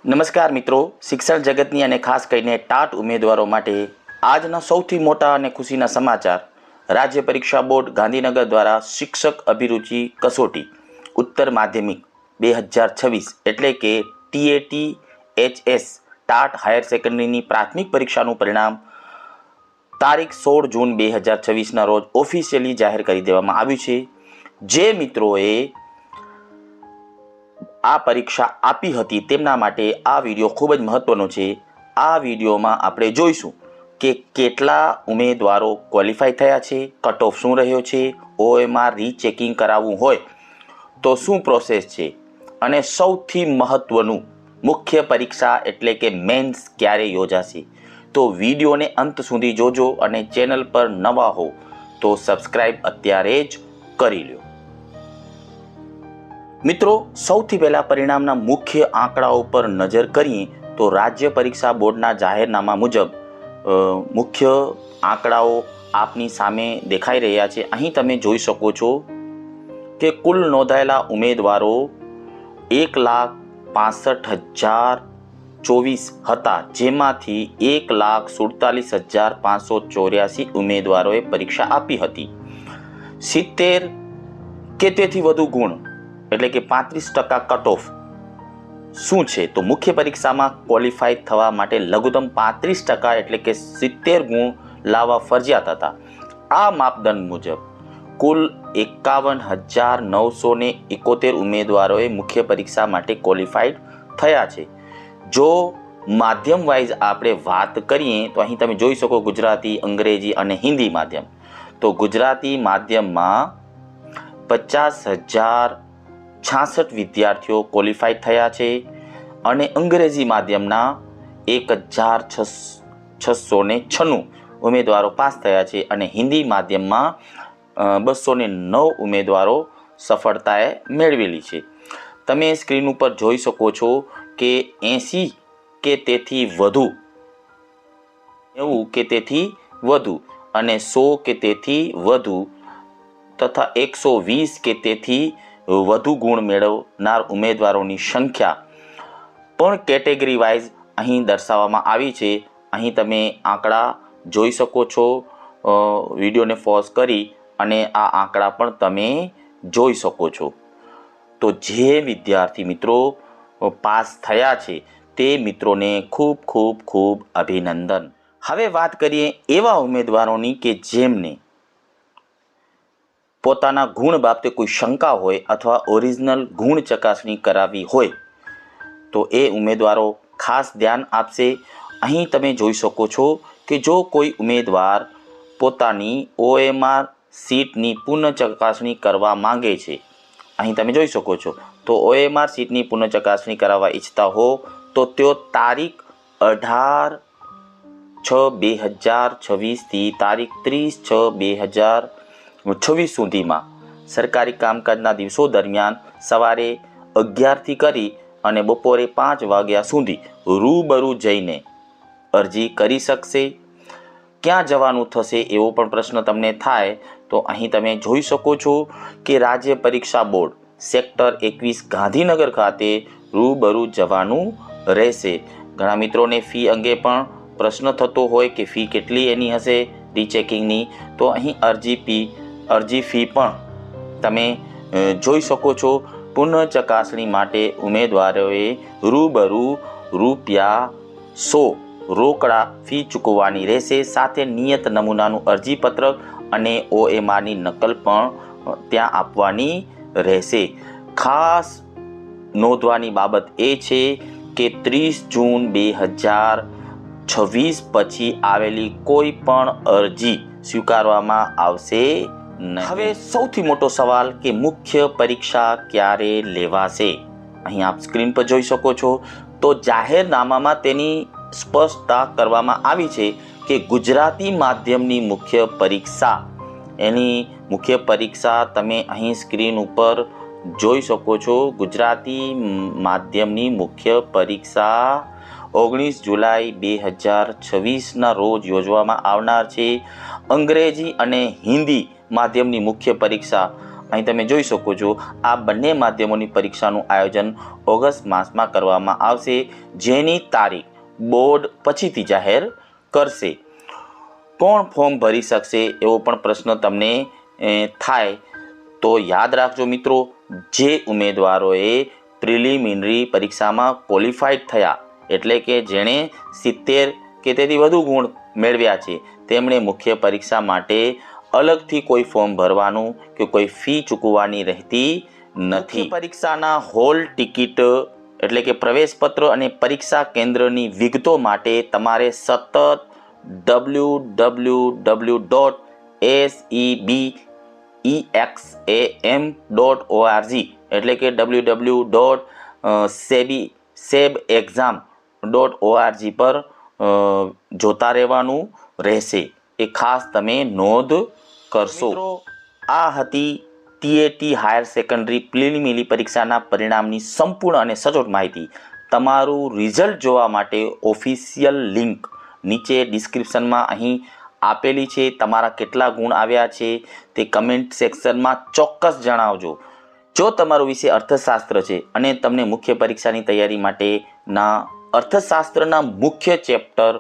નમસ્કાર મિત્રો, શિક્ષણ જગતની અને ખાસ કરીને ટાટ ઉમેદવારો માટે આજના સૌથી મોટા અને ખુશીના સમાચાર. રાજ્ય પરીક્ષા બોર્ડ ગાંધીનગર દ્વારા શિક્ષક અભિરુચિ કસોટી ઉત્તર માધ્યમિક 2026 એટલે કે TAT-HS ટાટ હાયર સેકન્ડરીની પ્રાથમિક પરીક્ષાનું પરિણામ તારીખ 16 જૂન 2026ના રોજ ઓફિશિયલી જાહેર કરી દેવામાં આવ્યું છે. જે મિત્રોએ આ પરીક્ષા આપી હતી તેમના માટે આ વિડીયો ખૂબ જ મહત્વનો છે. આ વિડીયોમાં આપણે જોઈશું કે કેટલા ઉમેદવારો ક્વોલિફાય થયા છે, કટ ઓફ શું રહ્યો છે, OMR રીચેકિંગ કરાવવું હોય તો શું પ્રોસેસ છે, અને સૌથી મહત્વનું મુખ્ય પરીક્ષા એટલે કે મેન્સ ક્યારે યોજાશે. તો વિડીયોને અંત સુધી જોજો અને ચેનલ પર નવા હો તો સબસ્ક્રાઈબ અત્યારે જ કરી લો. મિત્રો, સૌથી પહેલાં પરિણામના મુખ્ય આંકડાઓ પર નજર કરીએ તો રાજ્ય પરીક્ષા બોર્ડના જાહેરનામા મુજબ મુખ્ય આંકડાઓ આપની સામે દેખાઈ રહ્યા છે. અહીં તમે જોઈ શકો છો કે કુલ નોંધાયેલા ઉમેદવારો 1,65,024 હતા, જેમાંથી 1,47,584 ઉમેદવારોએ પરીક્ષા આપી હતી. 70 કે તેથી વધુ ગુણ એટલે કે 35% કટ ઓફ શું છે તો મુખ્ય પરીક્ષામાં ક્વોલિફાય થવા માટે લઘુત્તમ 35% એટલે કે 70 ગુણ લાવવા ફરજિયાત હતા. આ માપદંડ મુજબ કુલ 51,971 ઉમેદવારોએ મુખ્ય પરીક્ષા માટે ક્વોલિફાઈડ થયા છે. જો માધ્યમ વાઇઝ આપણે વાત કરીએ તો અહીં તમે જોઈ શકો ગુજરાતી, અંગ્રેજી અને હિન્દી માધ્યમ. તો ગુજરાતી માધ્યમમાં 50,066 વિદ્યાર્થીઓ ક્વોલિફાઈડ થયા છે અને અંગ્રેજી માધ્યમના 1,696 ઉમેદવારો પાસ થયા છે અને હિન્દી માધ્યમમાં 209 ઉમેદવારો સફળતાએ મેળવેલી છે. તમે સ્ક્રીન ઉપર જોઈ શકો છો કે 80 કે તેથી વધુ, 90 કે તેથી વધુ અને 100 કે તેથી વધુ તથા 120 કે તેથી વધુ ગુણ મેળવનાર ઉમેદવારોની સંખ્યા પણ કેટેગરી વાઇઝ અહીં દર્શાવવામાં આવી છે. અહીં તમે આંકડા જોઈ શકો છો. વિડીયોને પોઝ કરી અને આ આંકડા પણ તમે જોઈ શકો છો. તો જે વિદ્યાર્થી મિત્રો પાસ થયા છે તે મિત્રોને ખૂબ ખૂબ ખૂબ અભિનંદન. હવે વાત કરીએ એવા ઉમેદવારોની કે જેમને પોતાના ગુણ બાબતે કોઈ શંકા હોય અથવા ઓરિજિનલ ગુણ ચકાસણી કરાવી હોય તો એ ઉમેદવારો ખાસ ધ્યાન આપશે. અહીં તમે જોઈ શકો છો કે જો કોઈ ઉમેદવાર પોતાની OMR સીટની પુનઃ ચકાસણી કરવા માંગે છે, અહીં તમે જોઈ શકો છો, તો OMR સીટની પુનઃ ચકાસણી કરાવવા ઈચ્છતા હો તો તેઓ તારીખ 18/6/2026 થી તારીખ 30/6/2026 સુધીમાં સરકારી કામકાજના દિવસો દરમિયાન સવારે 11થી કરી અને બપોરે 5 વાગ્યા સુધી રૂબરૂ જઈને અરજી કરી શકશે. ક્યાં જવાનું થશે એવો પણ પ્રશ્ન તમને થાય તો અહીં તમે જોઈ શકો છો કે રાજ્ય પરીક્ષા બોર્ડ સેક્ટર 21 ગાંધીનગર ખાતે રૂબરૂ જવાનું રહેશે. ઘણા મિત્રોને ફી અંગે પણ પ્રશ્ન થતો હોય કે ફી કેટલી એની હશે રીચેકિંગની, તો અહીં અરજી ફી પણ તમે જોઈ શકો છો. પુનઃ ચકાસણી માટે ઉમેદવારોએ રૂબરૂ ₹100 રોકડા ફી ચૂકવવાની રહેશે. સાથે નિયત નમૂનાનું અરજીપત્રક અને OMRની નકલ પણ ત્યાં આપવાની રહેશે. ખાસ નોંધવાની બાબત એ છે કે 30 જૂન 2026 પછી આવેલી કોઈ પણ અરજી સ્વીકારવામાં આવશે નહીં. હવે સૌથી મોટો સવાલ કે મુખ્ય પરીક્ષા ક્યારે લેવાશે. અહીં આપ સ્ક્રીન પર જોઈ શકો છો. તો જાહેરનામામાં તેની સ્પષ્ટતા કરવામાં આવી છે કે ગુજરાતી માધ્યમની મુખ્ય પરીક્ષા, એની મુખ્ય પરીક્ષા તમે અહીં સ્ક્રીન ઉપર જોઈ શકો છો. ગુજરાતી માધ્યમની મુખ્ય પરીક્ષા 19 જુલાઈ 2026ના રોજ યોજવામાં આવનાર છે. અંગ્રેજી અને હિન્દી માધ્યમની મુખ્ય પરીક્ષા અહીં તમે જોઈ શકો છો આ બંને માધ્યમોની પરીક્ષાનું આયોજન ઓગસ્ટ માસમાં કરવામાં આવશે, જેની તારીખ બોર્ડ પછીથી જાહેર કરશે. કોણ ફોર્મ ભરી શકશે એવો પણ પ્રશ્ન તમને થાય તો યાદ રાખજો મિત્રો, જે ઉમેદવારોએ પ્રિલિમિનરી પરીક્ષામાં ક્વોલિફાઈડ થયા એટલે કે જેણે 70 કે તેથી વધુ ગુણ મેળવ્યા છે તેમણે મુખ્ય પરીક્ષા માટે અલગથી કોઈ ફોર્મ ભરવાનું કે કોઈ ફી ચૂકવવાની રહેતી નથી. પરીક્ષાના હોલ ટિકિટ એટલે કે પ્રવેશપત્ર અને પરીક્ષા કેન્દ્રની વિગતો માટે તમારે સતત www.sebexam.org એટલે કે www.sebexam.org પર જોતા રહેવાનું રહેશે. એ ખાસ તમે નોંધ કરશો. આ હતી TAT હાયર સેકન્ડરી પ્રિલિમિનરી પરીક્ષાના પરિણામની સંપૂર્ણ અને સચોટ માહિતી. તમારું રિઝલ્ટ જોવા માટે ઓફિશિયલ લિંક નીચે ડિસ્ક્રિપ્શનમાં અહીં આપેલી છે. તમારા કેટલા ગુણ આવ્યા છે તે કમેન્ટ સેક્શનમાં ચોક્કસ જણાવજો. જો તમારો વિષય અર્થશાસ્ત્ર છે અને તમને મુખ્ય પરીક્ષાની તૈયારી માટેના અર્થશાસ્ત્રના મુખ્ય ચેપ્ટર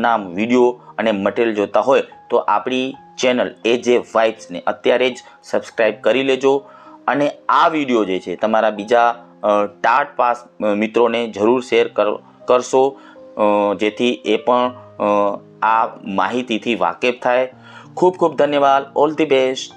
ના વિડીયો અને મટીરિયલ જોતા હોય તો આપણી ચેનલ AJ Vibes ને અત્યારે જ સબસ્ક્રાઈબ કરી લેજો અને આ વિડીયો જે છે તમારા બીજા ટાટ પાસ મિત્રોને જરૂર શેર કરશો, જેથી એ પણ આ માહિતીથી વાકેફ થાય. ખૂબ ખૂબ ધન્યવાદ. All the best.